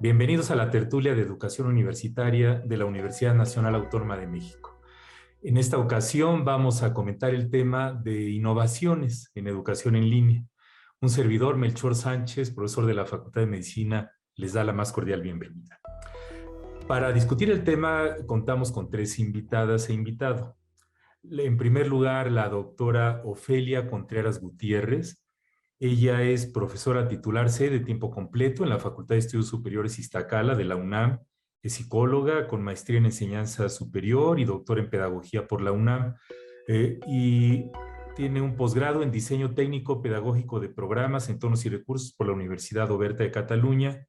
Bienvenidos a la tertulia de educación universitaria de la Universidad Nacional Autónoma de México. En esta ocasión vamos a comentar el tema de innovaciones en educación en línea. Un servidor, Melchor Sánchez, profesor de la Facultad de Medicina, les da la más cordial bienvenida. Para discutir el tema contamos con tres invitadas e invitado. En primer lugar, la doctora Ofelia Contreras Gutiérrez. Ella es profesora titular C de tiempo completo en la Facultad de Estudios Superiores Iztacala de la UNAM. Es psicóloga con maestría en enseñanza superior y doctora en pedagogía por la UNAM. Y tiene un posgrado en diseño técnico pedagógico de programas, entornos y recursos por la Universidad Oberta de Cataluña.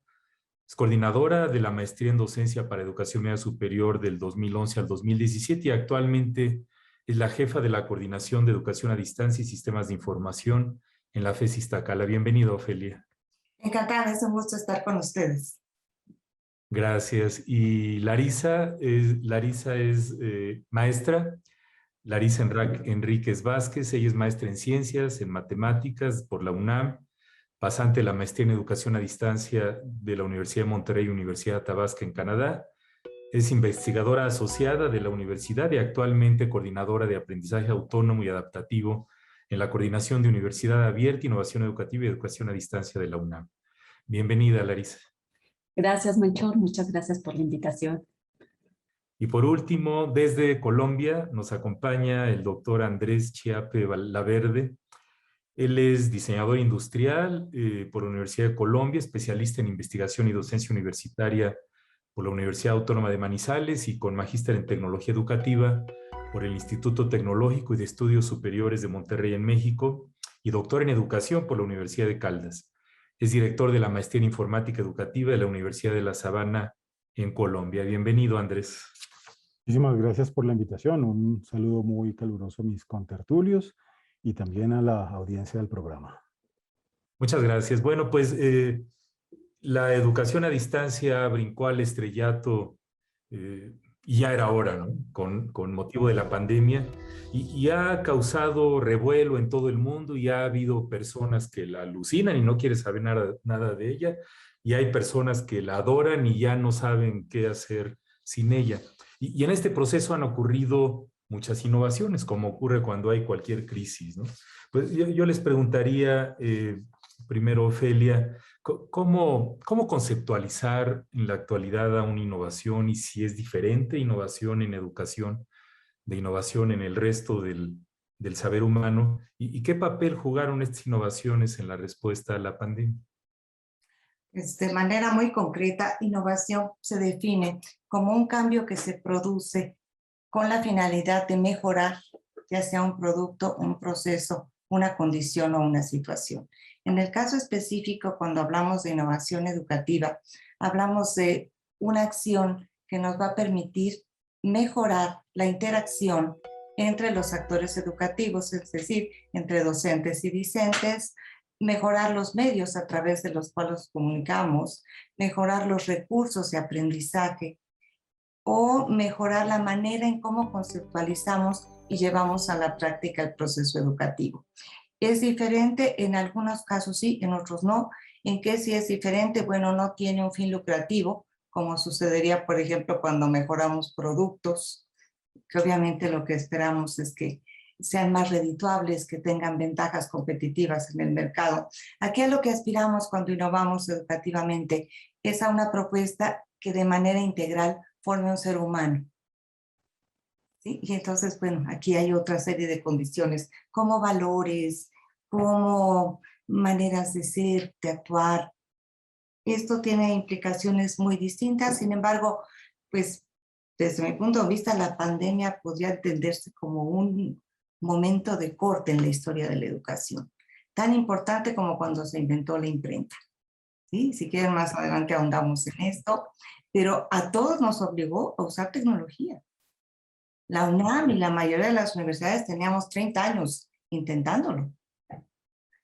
Es coordinadora de la maestría en docencia para educación media superior del 2011 al 2017 y actualmente es la jefa de la coordinación de educación a distancia y sistemas de información en la FES Iztacala. Bienvenido, Ofelia. Encantada, es un gusto estar con ustedes. Gracias. Y Larisa es maestra, Larisa Enríquez Vázquez. Ella es maestra en ciencias, en matemáticas por la UNAM, pasante de la maestría en educación a distancia de la Universidad de Monterrey y Universidad de Athabasca en Canadá. Es investigadora asociada de la universidad y actualmente coordinadora de aprendizaje autónomo y adaptativo en la Coordinación de Universidad Abierta, Innovación Educativa y Educación a Distancia de la UNAM. Bienvenida, Larisa. Gracias, Melchor. Muchas gracias por la invitación. Y por último, desde Colombia nos acompaña el doctor Andrés Chiape Laverde. Él es diseñador industrial por la Universidad de Colombia, especialista en investigación y docencia universitaria por la Universidad Autónoma de Manizales y con magíster en tecnología educativa por el Instituto Tecnológico y de Estudios Superiores de Monterrey en México y doctor en educación por la Universidad de Caldas. Es director de la maestría en informática educativa de la Universidad de La Sabana en Colombia. Bienvenido, Andrés. Muchísimas gracias por la invitación. Un saludo muy caluroso a mis contertulios y también a la audiencia del programa. Muchas gracias. Bueno, pues la educación a distancia brincó al estrellato y ya era hora, ¿no? Con motivo de la pandemia y ha causado revuelo en todo el mundo y ha habido personas que la alucinan y no quieren saber nada de ella y hay personas que la adoran y ya no saben qué hacer sin ella. Y en este proceso han ocurrido muchas innovaciones, como ocurre cuando hay cualquier crisis, ¿no? Pues yo les preguntaría, primero, Ofelia, ¿cómo conceptualizar en la actualidad a una innovación y si es diferente innovación en educación de innovación en el resto del saber humano? ¿Y qué papel jugaron estas innovaciones en la respuesta a la pandemia? De manera muy concreta, innovación se define como un cambio que se produce con la finalidad de mejorar, ya sea un producto, un proceso, una condición o una situación. En el caso específico, cuando hablamos de innovación educativa, hablamos de una acción que nos va a permitir mejorar la interacción entre los actores educativos, es decir, entre docentes y discentes, mejorar los medios a través de los cuales nos comunicamos, mejorar los recursos de aprendizaje o mejorar la manera en cómo conceptualizamos y llevamos a la práctica el proceso educativo. ¿Es diferente? En algunos casos sí, en otros no. ¿En qué sí es diferente? Bueno, no tiene un fin lucrativo, como sucedería, por ejemplo, cuando mejoramos productos, que obviamente lo que esperamos es que sean más redituables, que tengan ventajas competitivas en el mercado. Aquí a lo que aspiramos cuando innovamos educativamente es a una propuesta que de manera integral forme un ser humano. ¿Sí? Y entonces, bueno, aquí hay otra serie de condiciones, como valores, como maneras de ser, de actuar. Esto tiene implicaciones muy distintas, sin embargo, pues desde mi punto de vista, la pandemia podría entenderse como un momento de corte en la historia de la educación, tan importante como cuando se inventó la imprenta. ¿Sí? Si quieren, más adelante ahondamos en esto, pero a todos nos obligó a usar tecnología. La UNAM y la mayoría de las universidades teníamos 30 años intentándolo.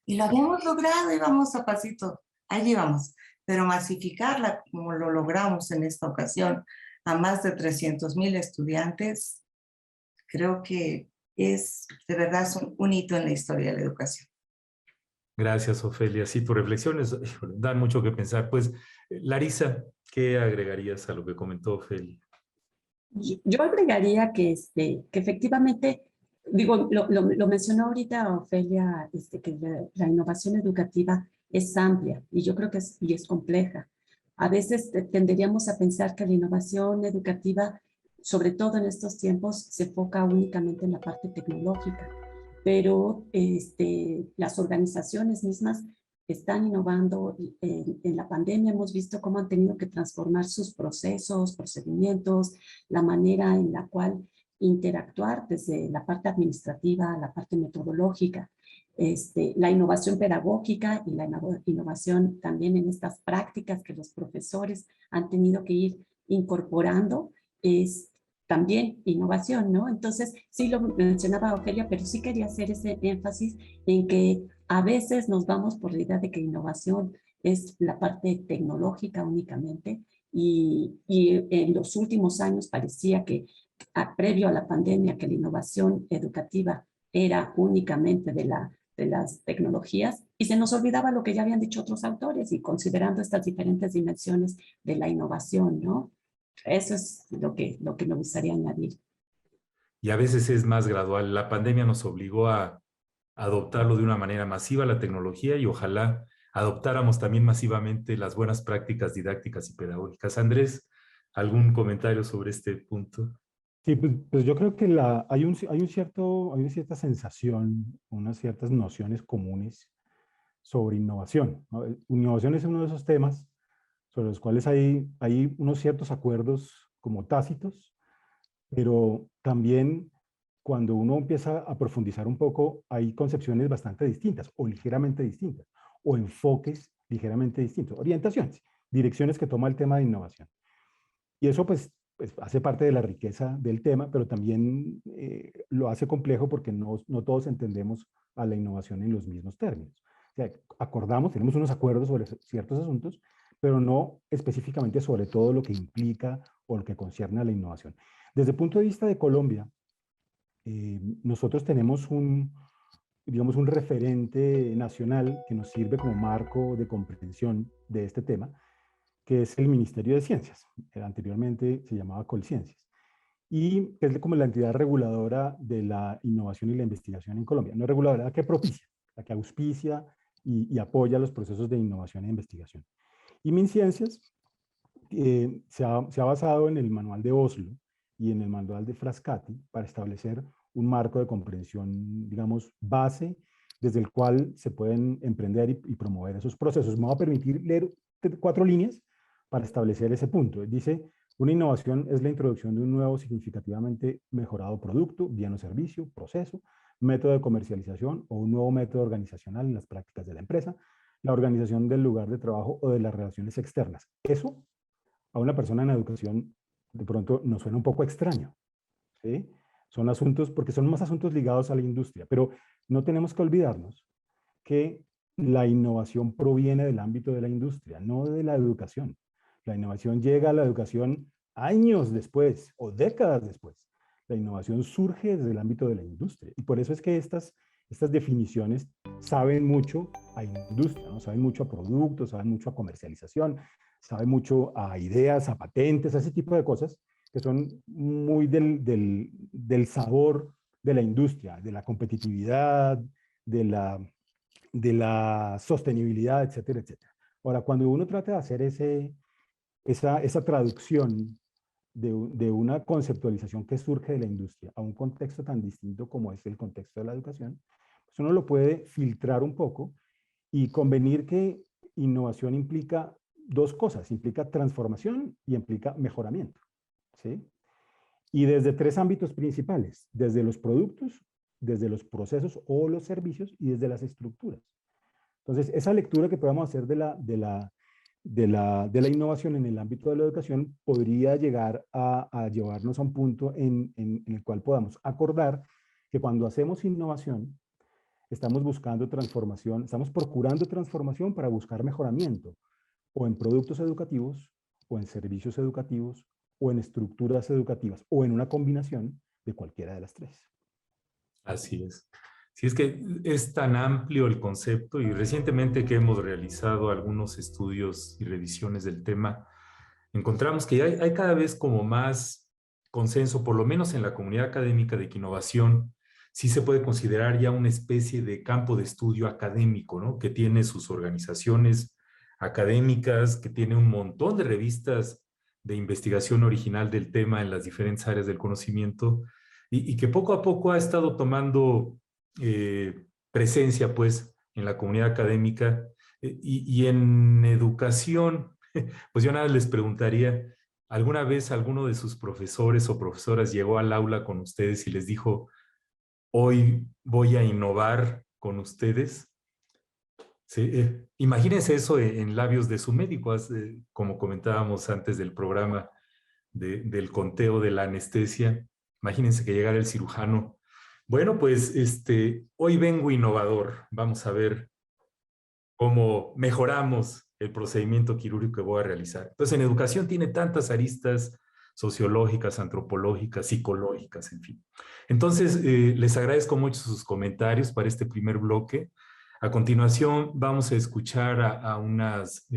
Y lo habíamos logrado, íbamos a pasito, ahí íbamos. Pero masificarla como lo logramos en esta ocasión a más de 300,000 estudiantes, creo que es de verdad un hito en la historia de la educación. Gracias, Ofelia. Sí, tus reflexiones híjole, dan mucho que pensar. Pues, Larisa, ¿qué agregarías a lo que comentó Ofelia? Yo agregaría que efectivamente, digo, lo mencionó ahorita Ofelia, que la innovación educativa es amplia y yo creo que es compleja. A veces tenderíamos a pensar que la innovación educativa, sobre todo en estos tiempos, se enfoca únicamente en la parte tecnológica, pero las organizaciones mismas están innovando. En la pandemia hemos visto cómo han tenido que transformar sus procesos, procedimientos, la manera en la cual interactuar desde la parte administrativa a la parte metodológica, la innovación pedagógica y la innovación también en estas prácticas que los profesores han tenido que ir incorporando, es también innovación, ¿no? Entonces, sí lo mencionaba Ofelia, pero sí quería hacer ese énfasis en que a veces nos vamos por la idea de que innovación es la parte tecnológica únicamente, y en los últimos años parecía que, previo a la pandemia, que la innovación educativa era únicamente de las tecnologías, y se nos olvidaba lo que ya habían dicho otros autores, y considerando estas diferentes dimensiones de la innovación, ¿no? Eso es lo que me gustaría añadir. Y a veces es más gradual. La pandemia nos obligó a adoptarlo de una manera masiva, la tecnología, y ojalá adoptáramos también masivamente las buenas prácticas didácticas y pedagógicas. Andrés, ¿algún comentario sobre este punto? Sí, pues yo creo que hay una cierta sensación, unas ciertas nociones comunes sobre innovación, ¿no? Innovación es uno de esos temas sobre los cuales hay unos ciertos acuerdos como tácitos, pero también cuando uno empieza a profundizar un poco, hay concepciones bastante distintas o ligeramente distintas, o enfoques ligeramente distintos, orientaciones, direcciones que toma el tema de innovación. Y eso pues hace parte de la riqueza del tema, pero también lo hace complejo porque no todos entendemos a la innovación en los mismos términos. O sea, acordamos, tenemos unos acuerdos sobre ciertos asuntos, pero no específicamente sobre todo lo que implica o lo que concierne a la innovación. Desde el punto de vista de Colombia, nosotros tenemos digamos, un referente nacional que nos sirve como marco de comprensión de este tema, que es el Ministerio de Ciencias. Anteriormente se llamaba Colciencias. Y es como la entidad reguladora de la innovación y la investigación en Colombia. No es reguladora, la que propicia, la que auspicia y apoya los procesos de innovación e investigación. Y MinCiencias se ha basado en el manual de Oslo y en el manual de Frascati para establecer un marco de comprensión, digamos, base, desde el cual se pueden emprender y promover esos procesos. Me va a permitir leer 4 líneas para establecer ese punto. Dice, una innovación es la introducción de un nuevo significativamente mejorado producto, bien o servicio, proceso, método de comercialización o un nuevo método organizacional en las prácticas de la empresa, la organización del lugar de trabajo o de las relaciones externas. Eso a una persona en educación de pronto nos suena un poco extraño, ¿sí? Son asuntos, porque son más asuntos ligados a la industria, pero no tenemos que olvidarnos que la innovación proviene del ámbito de la industria, no de la educación. La innovación llega a la educación años después o décadas después. La innovación surge desde el ámbito de la industria y por eso es que estas definiciones saben mucho a industria, ¿no? Saben mucho a productos, saben mucho a comercialización, saben mucho a ideas, a patentes, a ese tipo de cosas que son muy del sabor de la industria, de la competitividad, de la sostenibilidad, etcétera, etcétera. Ahora, cuando uno trata de hacer esa traducción de una conceptualización que surge de la industria a un contexto tan distinto como es el contexto de la educación, pues uno lo puede filtrar un poco y convenir que innovación implica dos cosas, implica transformación y implica mejoramiento, ¿sí? Y desde 3 ámbitos principales, desde los productos, desde los procesos o los servicios y desde las estructuras. Entonces, esa lectura que podamos hacer de la innovación en el ámbito de la educación podría llegar a llevarnos a un punto en el cual podamos acordar que cuando hacemos innovación, estamos buscando transformación, estamos procurando transformación para buscar mejoramiento, o en productos educativos, o en servicios educativos, o en estructuras educativas, o en una combinación de cualquiera de las 3. Así es. Sí, es que es tan amplio el concepto y recientemente que hemos realizado algunos estudios y revisiones del tema, encontramos que hay cada vez como más consenso, por lo menos en la comunidad académica, de que innovación sí se puede considerar ya una especie de campo de estudio académico, ¿no? Que tiene sus organizaciones académicas, que tiene un montón de revistas de investigación original del tema en las diferentes áreas del conocimiento y que poco a poco ha estado tomando presencia, pues, en la comunidad académica y en educación. Pues yo nada les preguntaría, ¿alguna vez alguno de sus profesores o profesoras llegó al aula con ustedes y les dijo, hoy voy a innovar con ustedes? Sí, imagínense eso en labios de su médico, como comentábamos antes del programa del conteo de la anestesia. Imagínense que llegara el cirujano. Bueno, pues hoy vengo innovador. Vamos a ver cómo mejoramos el procedimiento quirúrgico que voy a realizar. Entonces, en educación tiene tantas aristas sociológicas, antropológicas, psicológicas, en fin. Entonces, les agradezco mucho sus comentarios para este primer bloque. A continuación, vamos a escuchar a unas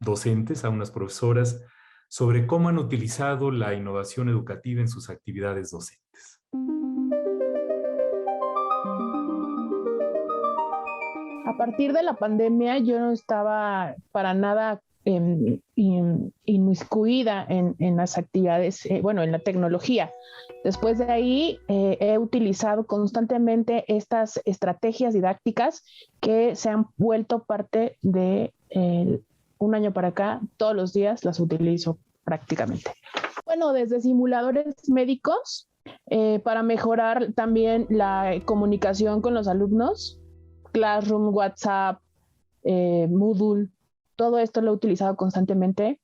docentes, a unas profesoras, sobre cómo han utilizado la innovación educativa en sus actividades docentes. A partir de la pandemia yo no estaba para nada inmiscuida en las actividades, bueno, en la tecnología. Después de ahí he utilizado constantemente estas estrategias didácticas que se han vuelto parte de un año para acá. Todos los días las utilizo prácticamente. Bueno, desde simuladores médicos para mejorar también la comunicación con los alumnos, Classroom, WhatsApp, Moodle, todo esto lo he utilizado constantemente.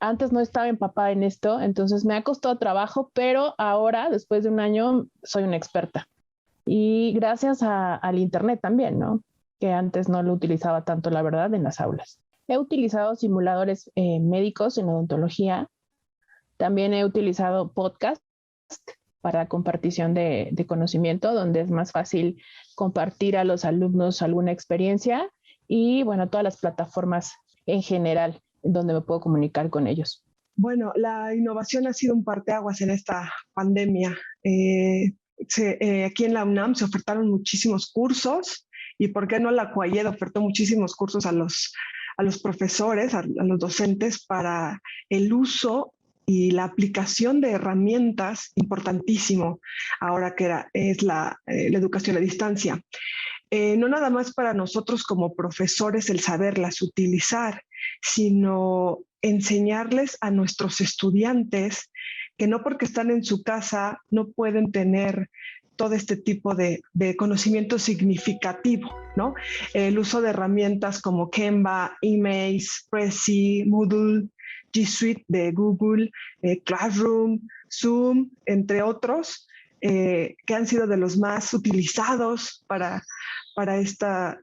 Antes no estaba empapada en esto, entonces me ha costado trabajo, pero ahora, después de un año, soy una experta. Y gracias al Internet también, ¿no? Que antes no lo utilizaba tanto, la verdad, en las aulas. He utilizado simuladores médicos en odontología. También he utilizado podcast para compartición de conocimiento, donde es más fácil compartir a los alumnos alguna experiencia y, bueno, todas las plataformas en general donde me puedo comunicar con ellos. Bueno, la innovación ha sido un parteaguas en esta pandemia. Aquí en la UNAM se ofertaron muchísimos cursos y ¿por qué no la CUAYED ofertó muchísimos cursos a los profesores, a los docentes para el uso y la aplicación de herramientas importantísimo ahora que es la educación a distancia. No nada más para nosotros como profesores el saberlas utilizar, sino enseñarles a nuestros estudiantes que no porque están en su casa no pueden tener todo este tipo de conocimiento significativo, ¿no? El uso de herramientas como Canva, Emaze, Prezi, Moodle, G Suite de Google, Classroom, Zoom, entre otros, que han sido de los más utilizados para esta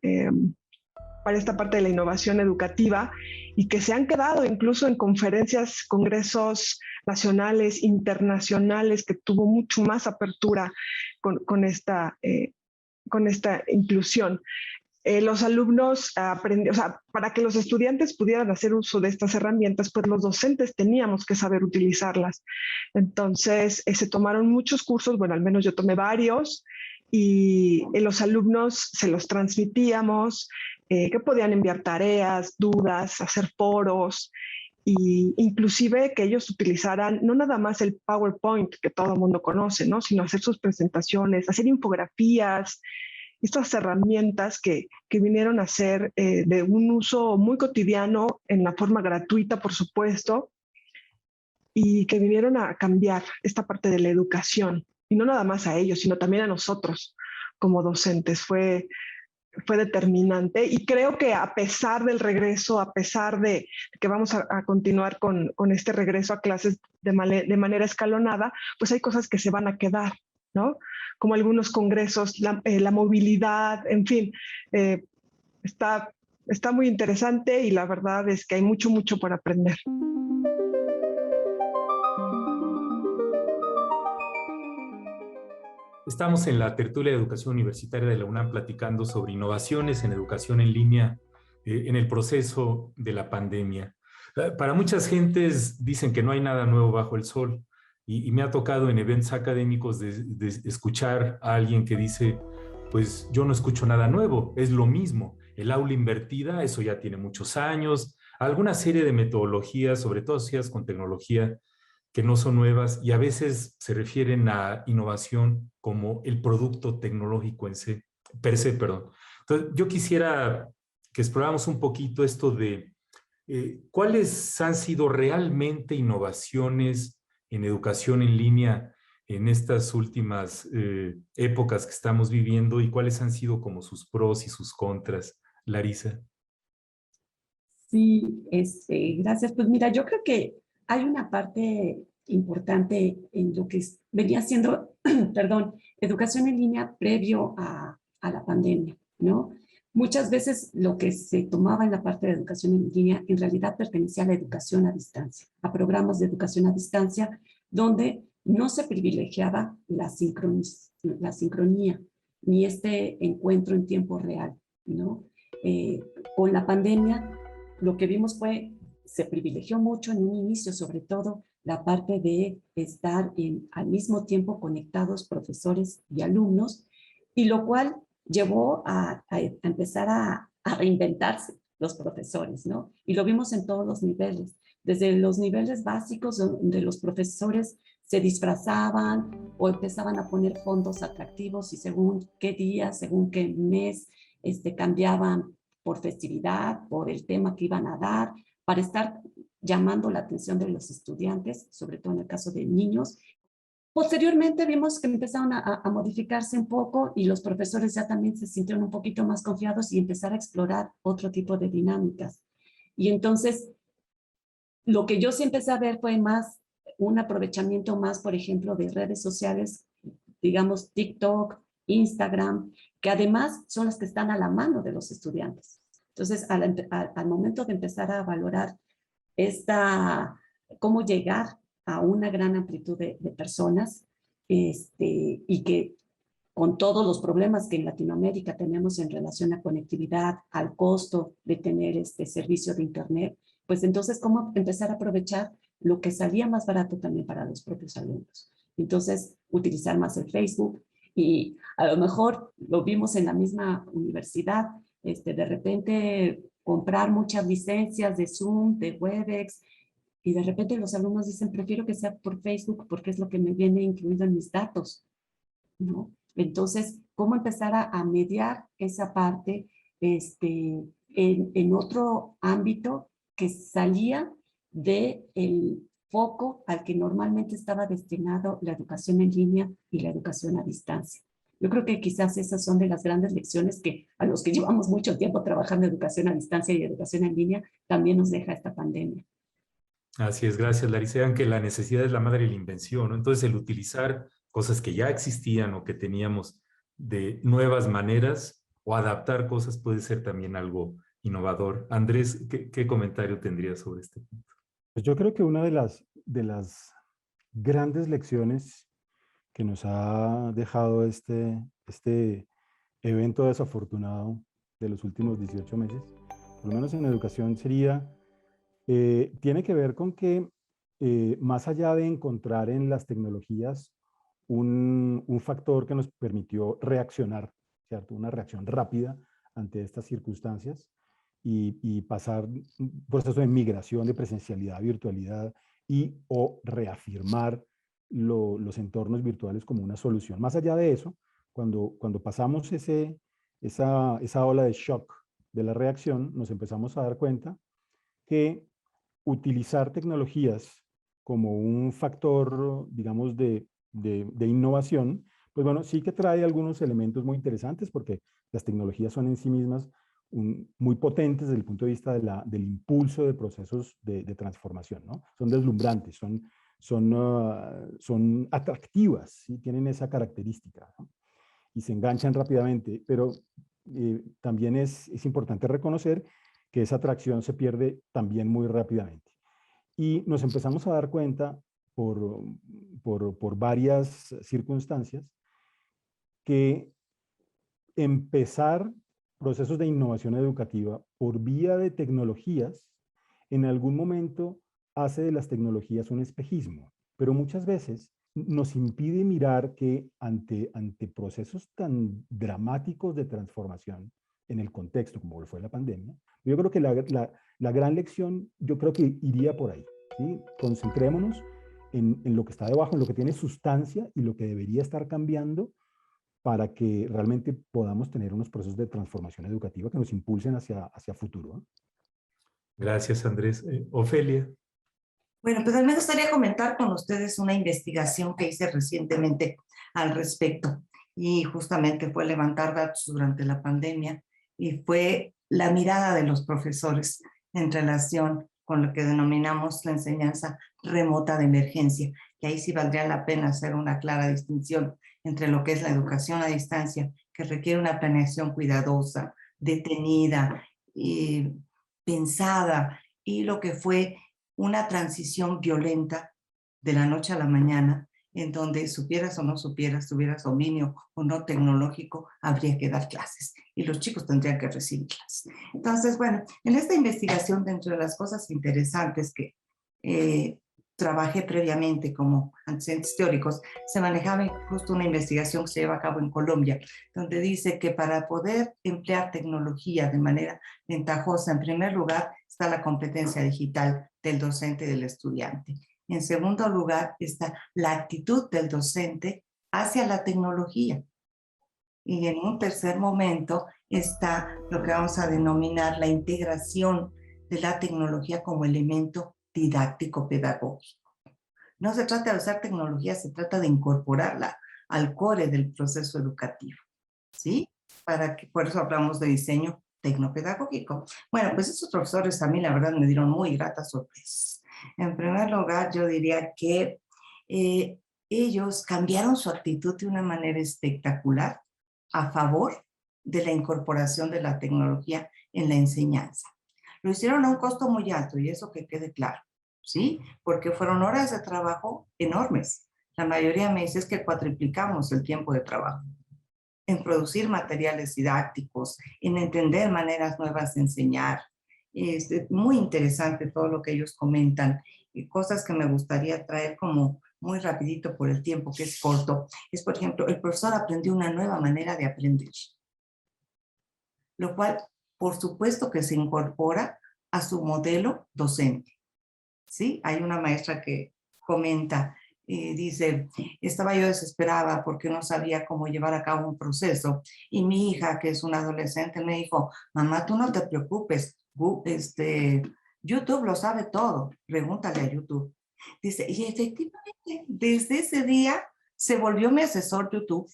parte de la innovación educativa y que se han quedado incluso en conferencias, congresos nacionales, internacionales, que tuvo mucho más apertura con esta inclusión. Los alumnos aprendieron, o sea, para que los estudiantes pudieran hacer uso de estas herramientas, pues los docentes teníamos que saber utilizarlas. Entonces, se tomaron muchos cursos, bueno, al menos yo tomé varios, y los alumnos se los transmitíamos, que podían enviar tareas, dudas, hacer foros, y inclusive que ellos utilizaran no nada más el PowerPoint que todo el mundo conoce, ¿no? Sino hacer sus presentaciones, hacer infografías, estas herramientas que vinieron a ser de un uso muy cotidiano en la forma gratuita, por supuesto, y que vinieron a cambiar esta parte de la educación. Y no nada más a ellos, sino también a nosotros como docentes. Fue determinante y creo que a pesar del regreso, a pesar de que vamos a continuar con este regreso a clases de manera escalonada, pues hay cosas que se van a quedar, ¿no? Como algunos congresos, la movilidad, en fin, está muy interesante y la verdad es que hay mucho por aprender. Estamos en la tertulia de educación universitaria de la UNAM platicando sobre innovaciones en educación en línea en el proceso de la pandemia. Para muchas gentes dicen que no hay nada nuevo bajo el sol y me ha tocado en eventos académicos de escuchar a alguien que dice, pues yo no escucho nada nuevo, es lo mismo. El aula invertida, eso ya tiene muchos años, alguna serie de metodologías, sobre todo asociadas con tecnología, que no son nuevas y a veces se refieren a innovación como el producto tecnológico per se, perdón. Entonces, yo quisiera que exploráramos un poquito esto de cuáles han sido realmente innovaciones en educación en línea en estas últimas épocas que estamos viviendo y cuáles han sido como sus pros y sus contras. Larisa. Sí, gracias. Pues mira, yo creo que hay una parte importante en lo que venía siendo, perdón, educación en línea previo a la pandemia, ¿no? Muchas veces lo que se tomaba en la parte de educación en línea en realidad pertenecía a la educación a distancia, a programas de educación a distancia, donde no se privilegiaba la sincronía, ni este encuentro en tiempo real, ¿no? Con la pandemia, lo que vimos se privilegió mucho en un inicio, sobre todo la parte de estar al mismo tiempo conectados profesores y alumnos, y lo cual llevó a empezar a reinventarse los profesores, ¿no? Y lo vimos en todos los niveles, desde los niveles básicos donde los profesores se disfrazaban o empezaban a poner fondos atractivos y según qué día, según qué mes, cambiaban por festividad, por el tema que iban a dar, para estar llamando la atención de los estudiantes, sobre todo en el caso de niños. Posteriormente vimos que empezaron a modificarse un poco y los profesores ya también se sintieron un poquito más confiados y empezar a explorar otro tipo de dinámicas. Y entonces, lo que yo sí empecé a ver fue más un aprovechamiento más, por ejemplo, de redes sociales, digamos TikTok, Instagram, que además son las que están a la mano de los estudiantes. Entonces, al momento de empezar a valorar cómo llegar a una gran amplitud de personas, y que con todos los problemas que en Latinoamérica tenemos en relación a conectividad, al costo de tener este servicio de Internet, pues entonces cómo empezar a aprovechar lo que salía más barato también para los propios alumnos. Entonces, utilizar más el Facebook y a lo mejor lo vimos en la misma universidad, de repente comprar muchas licencias de Zoom, de Webex, y de repente los alumnos dicen, prefiero que sea por Facebook porque es lo que me viene incluido en mis datos, ¿no? Entonces, ¿cómo empezar a mediar esa parte en otro ámbito que salía del foco al que normalmente estaba destinado la educación en línea y la educación a distancia? Yo creo que quizás esas son de las grandes lecciones que a los que llevamos mucho tiempo trabajando en educación a distancia y educación en línea también nos deja esta pandemia. Así es, gracias, Larissa. Vean que la necesidad es la madre de la invención, ¿no? Entonces, el utilizar cosas que ya existían o que teníamos de nuevas maneras o adaptar cosas puede ser también algo innovador. Andrés, ¿qué comentario tendrías sobre este punto? Pues yo creo que una de las grandes lecciones que nos ha dejado este evento desafortunado de los últimos 18 meses, por lo menos en educación, tiene que ver con que más allá de encontrar en las tecnologías un factor que nos permitió reaccionar, ¿cierto? Una reacción rápida ante estas circunstancias y pasar un proceso de migración de presencialidad a virtualidad o reafirmar los entornos virtuales como una solución. Más allá de eso, cuando pasamos esa ola de shock de la reacción, nos empezamos a dar cuenta que utilizar tecnologías como un factor, digamos, de innovación, pues bueno, sí que trae algunos elementos muy interesantes porque las tecnologías son en sí mismas muy potentes desde el punto de vista del impulso de procesos de transformación, ¿no? Son deslumbrantes, son atractivas, ¿sí? Tienen esa característica, ¿no? Y se enganchan rápidamente, pero también es importante reconocer que esa atracción se pierde también muy rápidamente. Y nos empezamos a dar cuenta por varias circunstancias que empezar procesos de innovación educativa por vía de tecnologías, en algún momento hace de las tecnologías un espejismo, pero muchas veces nos impide mirar que ante procesos tan dramáticos de transformación en el contexto como fue la pandemia, yo creo que la gran lección, yo creo que iría por ahí, ¿sí? Concentrémonos en lo que está debajo, en lo que tiene sustancia y lo que debería estar cambiando para que realmente podamos tener unos procesos de transformación educativa que nos impulsen hacia futuro, ¿eh? Gracias, Andrés. Ofelia. Bueno, pues a mí me gustaría comentar con ustedes una investigación que hice recientemente al respecto, y justamente fue levantar datos durante la pandemia, y fue la mirada de los profesores en relación con lo que denominamos la enseñanza remota de emergencia, que ahí sí valdría la pena hacer una clara distinción entre lo que es la educación a distancia, que requiere una planeación cuidadosa, detenida y pensada, y lo que fue una transición violenta de la noche a la mañana, en donde supieras o no supieras, tuvieras dominio o no tecnológico, habría que dar clases y los chicos tendrían que recibirlas. Entonces, bueno, en esta investigación, dentro de las cosas interesantes que trabajé previamente como antecedentes teóricos, se manejaba justo una investigación que se lleva a cabo en Colombia, donde dice que para poder emplear tecnología de manera ventajosa, en primer lugar, está la competencia digital del docente y del estudiante. En segundo lugar, está la actitud del docente hacia la tecnología. Y en un tercer momento está lo que vamos a denominar la integración de la tecnología como elemento didáctico pedagógico. No se trata de usar tecnología, se trata de incorporarla al core del proceso educativo, ¿sí? Por eso hablamos de diseño tecnopedagógico. Bueno, pues esos profesores a mí la verdad me dieron muy gratas sorpresas. En primer lugar, yo diría que ellos cambiaron su actitud de una manera espectacular a favor de la incorporación de la tecnología en la enseñanza. Lo hicieron a un costo muy alto, y eso que quede claro, ¿sí? Porque fueron horas de trabajo enormes. La mayoría me dice es que cuatriplicamos el tiempo de trabajo en producir materiales didácticos, en entender maneras nuevas de enseñar. Es muy interesante todo lo que ellos comentan, y cosas que me gustaría traer como muy rapidito por el tiempo que es corto. Es, por ejemplo, el profesor aprendió una nueva manera de aprender, lo cual, por supuesto que se incorpora a su modelo docente, ¿sí? Hay una maestra que comenta, dice, estaba yo desesperada porque no sabía cómo llevar a cabo un proceso, y mi hija, que es una adolescente, me dijo, mamá, tú no te preocupes, YouTube lo sabe todo, pregúntale a YouTube. Dice, y efectivamente, desde ese día se volvió mi asesor YouTube.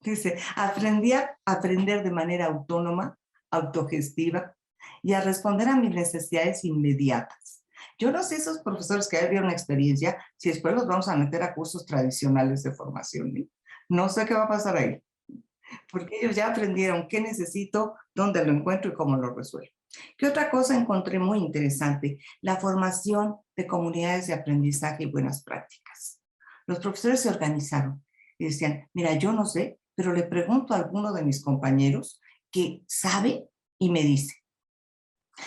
Dice, aprendí a aprender de manera autónoma, autogestiva, y a responder a mis necesidades inmediatas. Yo no sé esos profesores que ya vieron experiencia, si después los vamos a meter a cursos tradicionales de formación, ¿eh? No sé qué va a pasar ahí, porque ellos ya aprendieron qué necesito, dónde lo encuentro y cómo lo resuelvo. ¿Qué otra cosa encontré muy interesante? La formación de comunidades de aprendizaje y buenas prácticas. Los profesores se organizaron y decían, mira, yo no sé, pero le pregunto a alguno de mis compañeros que sabe y me dice.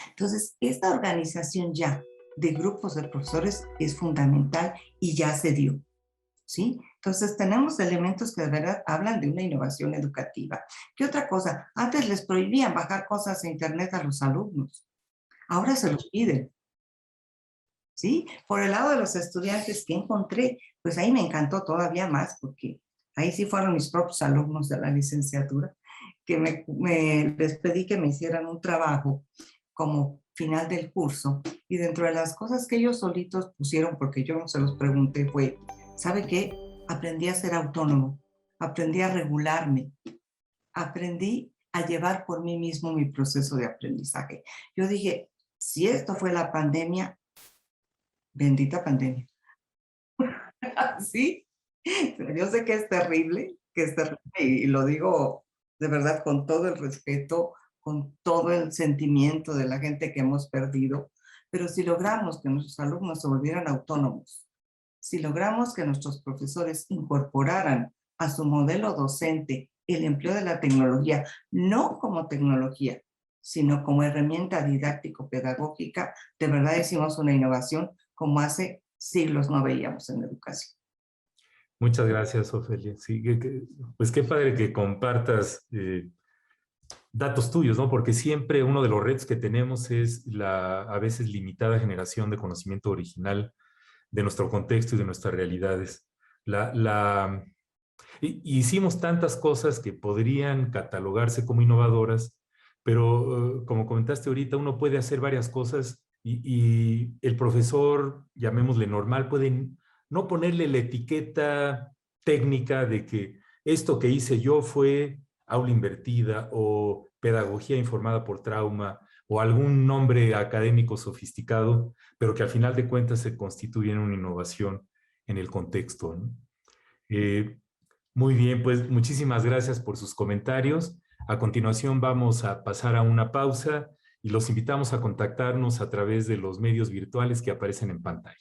Entonces, esta organización ya de grupos de profesores es fundamental y ya se dio, ¿sí? Entonces, tenemos elementos que de verdad hablan de una innovación educativa. ¿Qué otra cosa? Antes les prohibían bajar cosas a internet a los alumnos. Ahora se los piden, ¿sí? Por el lado de los estudiantes que encontré, pues ahí me encantó todavía más, porque ahí sí fueron mis propios alumnos de la licenciatura, que les pedí que me hicieran un trabajo como final del curso, y dentro de las cosas que ellos solitos pusieron, porque yo no se los pregunté, fue, ¿sabe qué? Aprendí a ser autónomo, aprendí a regularme, aprendí a llevar por mí mismo mi proceso de aprendizaje. Yo dije, si esto fue la pandemia, bendita pandemia. ¿Sí? Yo sé que es terrible, y lo digo de verdad con todo el respeto, con todo el sentimiento de la gente que hemos perdido, pero si logramos que nuestros alumnos se volvieran autónomos, si logramos que nuestros profesores incorporaran a su modelo docente el empleo de la tecnología, no como tecnología, sino como herramienta didáctico-pedagógica, de verdad hicimos una innovación como hace siglos no veíamos en educación. Muchas gracias, Ofelia. Sí, pues qué padre que compartas datos tuyos, ¿no? Porque siempre uno de los retos que tenemos es la a veces limitada generación de conocimiento original de nuestro contexto y de nuestras realidades. Hicimos tantas cosas que podrían catalogarse como innovadoras, pero como comentaste ahorita, uno puede hacer varias cosas y el profesor, llamémosle normal, puede no ponerle la etiqueta técnica de que esto que hice yo fue aula invertida o pedagogía informada por trauma o algún nombre académico sofisticado, pero que al final de cuentas se constituye en una innovación en el contexto, ¿no? Muy bien, pues muchísimas gracias por sus comentarios. A continuación vamos a pasar a una pausa y los invitamos a contactarnos a través de los medios virtuales que aparecen en pantalla.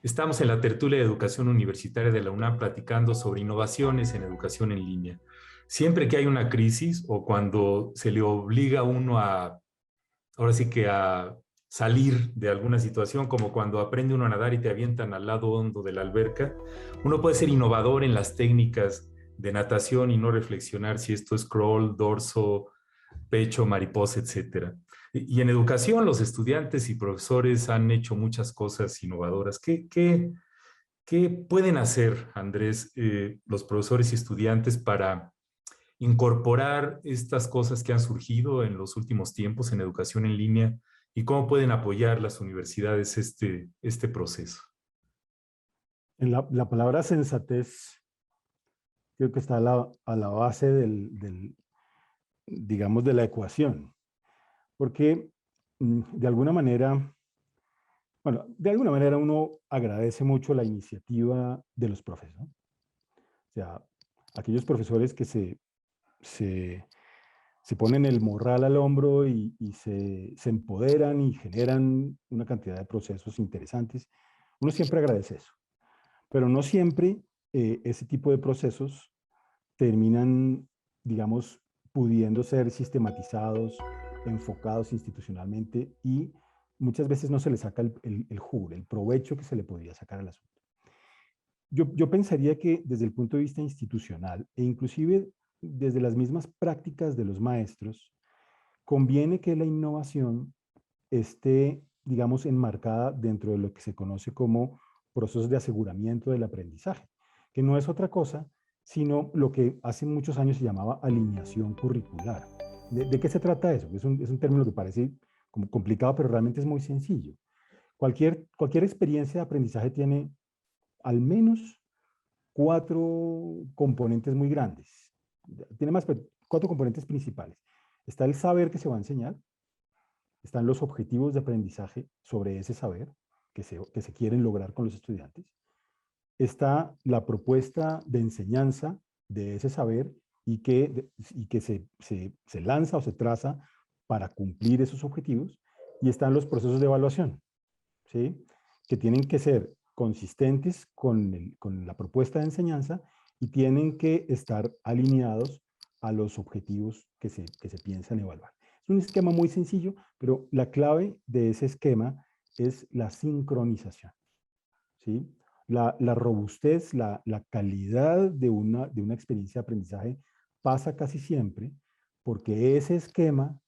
Estamos en la tertulia de educación universitaria de la UNAM platicando sobre innovaciones en educación en línea. Siempre que hay una crisis o cuando se le obliga a uno ahora sí que a salir de alguna situación, como cuando aprende uno a nadar y te avientan al lado hondo de la alberca, uno puede ser innovador en las técnicas de natación y no reflexionar si esto es crawl, dorso, pecho, mariposa, etcétera. Y en educación, los estudiantes y profesores han hecho muchas cosas innovadoras. ¿Qué pueden hacer, Andrés, los profesores y estudiantes para incorporar estas cosas que han surgido en los últimos tiempos en educación en línea y cómo pueden apoyar las universidades este proceso? En la palabra sensatez creo que está a la base digamos, de la ecuación. Porque de alguna manera, bueno, de alguna manera uno agradece mucho la iniciativa de los profesores, ¿no? O sea, aquellos profesores que se ponen el morral al hombro y se empoderan y generan una cantidad de procesos interesantes. Uno siempre agradece eso, pero no siempre ese tipo de procesos terminan, digamos, pudiendo ser sistematizados, enfocados institucionalmente y muchas veces no se le saca el jugo, el provecho que se le podría sacar al asunto. Yo pensaría que desde el punto de vista institucional e inclusive desde las mismas prácticas de los maestros, conviene que la innovación esté, digamos, enmarcada dentro de lo que se conoce como procesos de aseguramiento del aprendizaje, que no es otra cosa, sino lo que hace muchos años se llamaba alineación curricular. ¿De qué se trata eso? Es un término que parece como complicado, pero realmente es muy sencillo. Cualquier experiencia de aprendizaje tiene al menos 4 componentes muy grandes. Tiene más 4 componentes principales. Está el saber que se va a enseñar, están los objetivos de aprendizaje sobre ese saber que se quieren lograr con los estudiantes, está la propuesta de enseñanza de ese saber y que se lanza o se traza para cumplir esos objetivos, y están los procesos de evaluación, ¿sí? Que tienen que ser consistentes con la propuesta de enseñanza y tienen que estar alineados a los objetivos que se piensan evaluar. Es un esquema muy sencillo, pero la clave de ese esquema es la sincronización, ¿sí? La robustez, la calidad de una experiencia de aprendizaje pasa casi siempre porque ese esquema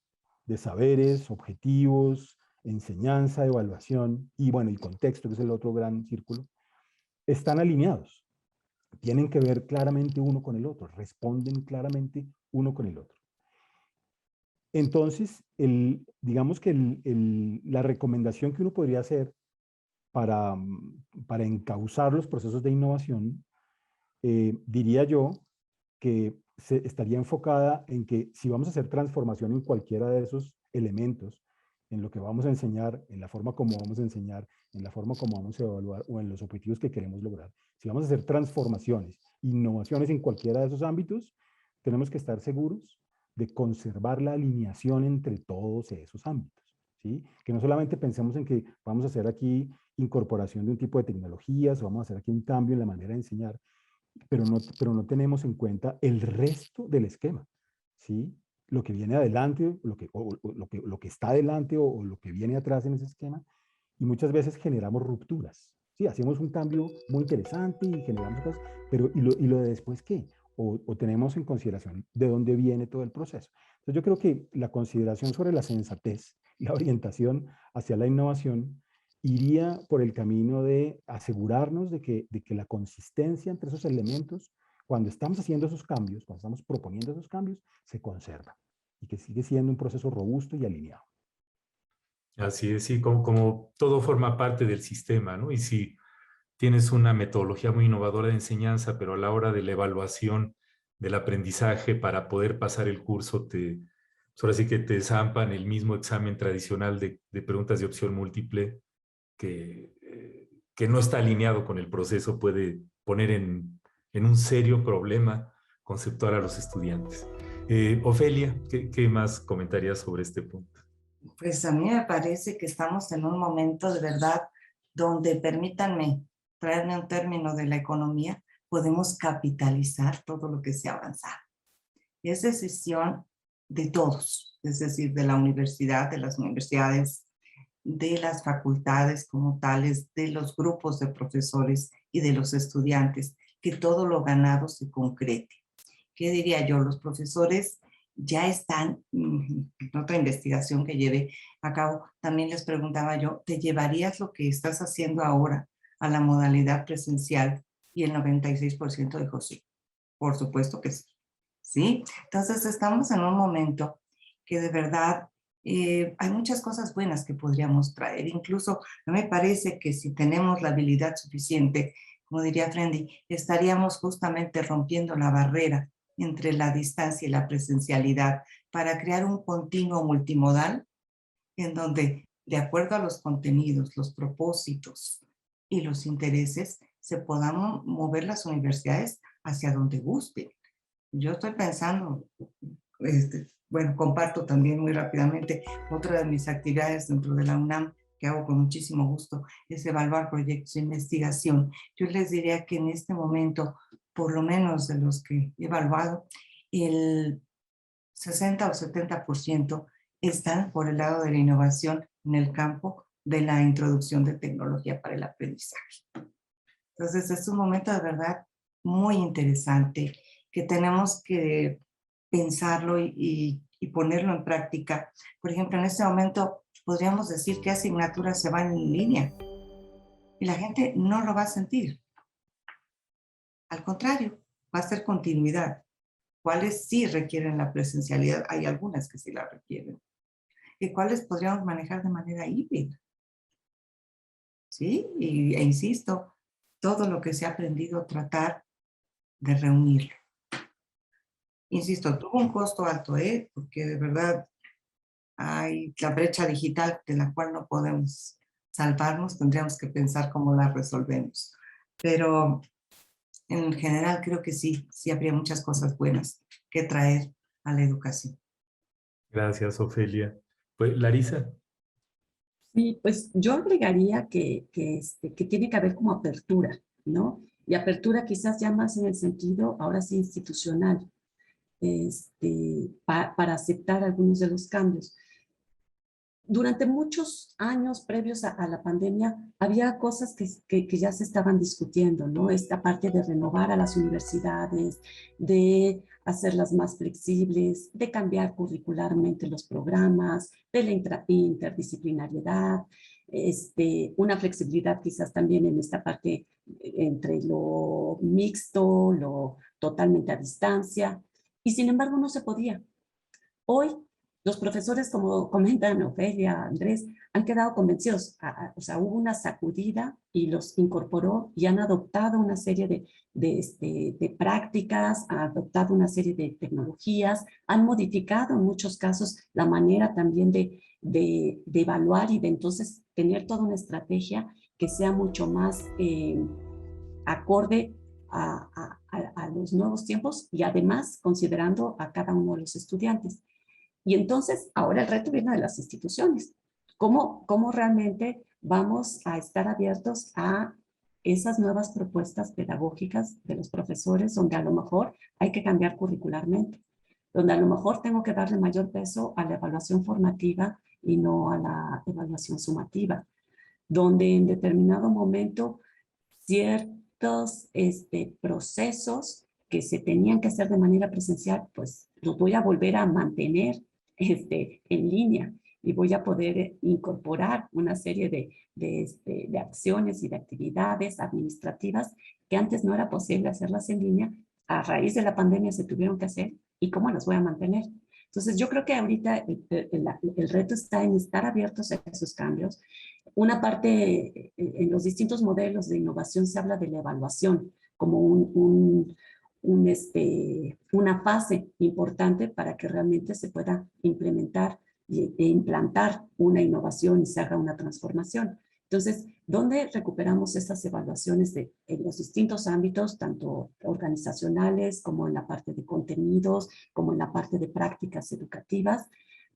de saberes, objetivos, enseñanza, evaluación y, bueno, y contexto, que es el otro gran círculo, están alineados. Tienen que ver claramente uno con el otro, responden claramente uno con el otro. Entonces, digamos que la recomendación que uno podría hacer para encauzar los procesos de innovación, diría yo que estaría enfocada en que si vamos a hacer transformación en cualquiera de esos elementos, en lo que vamos a enseñar, en la forma como vamos a enseñar, en la forma como vamos a evaluar o en los objetivos que queremos lograr, si vamos a hacer transformaciones, innovaciones en cualquiera de esos ámbitos, tenemos que estar seguros de conservar la alineación entre todos esos ámbitos, ¿sí? Que no solamente pensemos en que vamos a hacer aquí incorporación de un tipo de tecnologías o vamos a hacer aquí un cambio en la manera de enseñar, pero no tenemos en cuenta el resto del esquema, ¿sí? Lo que viene adelante, lo que está adelante o lo que viene atrás en ese esquema, y muchas veces generamos rupturas, ¿sí? Hacemos un cambio muy interesante y generamos cosas, pero ¿y lo de después qué? O tenemos en consideración de dónde viene todo el proceso. Entonces yo creo que la consideración sobre la sensatez y la orientación hacia la innovación iría por el camino de asegurarnos de que la consistencia entre esos elementos, cuando estamos haciendo esos cambios, cuando estamos proponiendo esos cambios, se conserva y que sigue siendo un proceso robusto y alineado. Así es, sí, como todo forma parte del sistema, ¿no? Y si tienes una metodología muy innovadora de enseñanza, pero a la hora de la evaluación del aprendizaje para poder pasar el curso, pues ahora sí que te zampan el mismo examen tradicional de preguntas de opción múltiple que no está alineado con el proceso, puede poner en un serio problema conceptual a los estudiantes. Ofelia, ¿qué más comentarías sobre este punto? Pues a mí me parece que estamos en un momento de verdad donde, permítanme traerme un término de la economía, podemos capitalizar todo lo que se ha avanzado. Es decisión de todos, es decir, de la universidad, de las universidades, de las facultades como tales, de los grupos de profesores y de los estudiantes, que todo lo ganado se concrete. ¿Qué diría yo? Los profesores ya están, en otra investigación que llevé a cabo, también les preguntaba yo, ¿te llevarías lo que estás haciendo ahora a la modalidad presencial? Y el 96% dijo sí, por supuesto que sí. ¿Sí? Entonces estamos en un momento que de verdad hay muchas cosas buenas que podríamos traer. Incluso a mí me parece que si tenemos la habilidad suficiente, como diría Frendi, estaríamos justamente rompiendo la barrera entre la distancia y la presencialidad para crear un continuo multimodal en donde, de acuerdo a los contenidos, los propósitos y los intereses, se puedan mover las universidades hacia donde gusten. Yo estoy pensando, bueno, comparto también muy rápidamente otra de mis actividades dentro de la UNAM que hago con muchísimo gusto, es evaluar proyectos de investigación. Yo les diría que en este momento, por lo menos de los que he evaluado, el 60 o 70% están por el lado de la innovación en el campo de la introducción de tecnología para el aprendizaje. Entonces, es un momento de verdad muy interesante que tenemos que pensarlo y ponerlo en práctica. Por ejemplo, en este momento podríamos decir que asignaturas se van en línea y la gente no lo va a sentir. Al contrario, va a ser continuidad. ¿Cuáles sí requieren la presencialidad? Hay algunas que sí la requieren. ¿Y cuáles podríamos manejar de manera híbrida? ¿Sí? E insisto, todo lo que se ha aprendido, tratar de reunirlo. Insisto, tuvo un costo alto, porque de verdad hay la brecha digital de la cual no podemos salvarnos, tendríamos que pensar cómo la resolvemos. Pero en general creo que sí habría muchas cosas buenas que traer a la educación. Gracias, Ofelia. Pues, Larisa. Sí, pues yo agregaría que tiene que haber como apertura, ¿no? Y apertura quizás ya más en el sentido, ahora sí, institucional, para aceptar algunos de los cambios. Durante muchos años previos a la pandemia, había cosas que ya se estaban discutiendo, ¿no? Esta parte de renovar a las universidades, de hacerlas más flexibles, de cambiar curricularmente los programas, de la interdisciplinariedad, una flexibilidad quizás también en esta parte entre lo mixto, lo totalmente a distancia, y sin embargo no se podía. Hoy los profesores, como comentan Ofelia, Andrés, han quedado convencidos. O sea, hubo una sacudida y los incorporó y han adoptado una serie de prácticas, han adoptado una serie de tecnologías, han modificado en muchos casos la manera también de evaluar y de entonces tener toda una estrategia que sea mucho más acorde a los nuevos tiempos y además considerando a cada uno de los estudiantes. Y entonces ahora el reto viene de las instituciones. ¿Cómo realmente vamos a estar abiertos a esas nuevas propuestas pedagógicas de los profesores, donde a lo mejor hay que cambiar curricularmente, donde a lo mejor tengo que darle mayor peso a la evaluación formativa y no a la evaluación sumativa, donde en determinado momento ciertos procesos que se tenían que hacer de manera presencial, pues los voy a volver a mantener en línea y voy a poder incorporar una serie de acciones y de actividades administrativas que antes no era posible hacerlas en línea. A raíz de la pandemia se tuvieron que hacer y cómo las voy a mantener. Entonces yo creo que ahorita el reto está en estar abiertos a esos cambios. Una parte, en los distintos modelos de innovación se habla de la evaluación como una fase importante para que realmente se pueda implementar e implantar una innovación y se haga una transformación. Entonces, ¿dónde recuperamos estas evaluaciones en los distintos ámbitos, tanto organizacionales como en la parte de contenidos, como en la parte de prácticas educativas,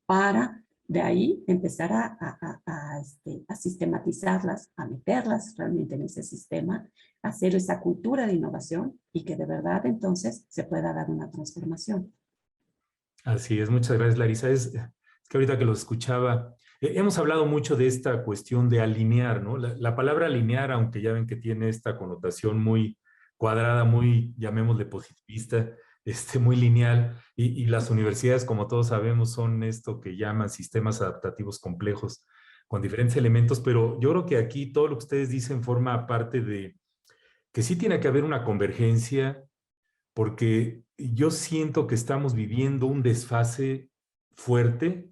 para de ahí empezar a sistematizarlas, a meterlas realmente en ese sistema, hacer esa cultura de innovación y que de verdad entonces se pueda dar una transformación? Así es, muchas gracias, Larisa. Es que ahorita que lo escuchaba, hemos hablado mucho de esta cuestión de alinear, ¿no? La palabra alinear, aunque ya ven que tiene esta connotación muy cuadrada, muy, llamémosle positivista, muy lineal, y las universidades, como todos sabemos, son esto que llaman sistemas adaptativos complejos, con diferentes elementos, pero yo creo que aquí todo lo que ustedes dicen forma parte de que sí tiene que haber una convergencia, porque yo siento que estamos viviendo un desfase fuerte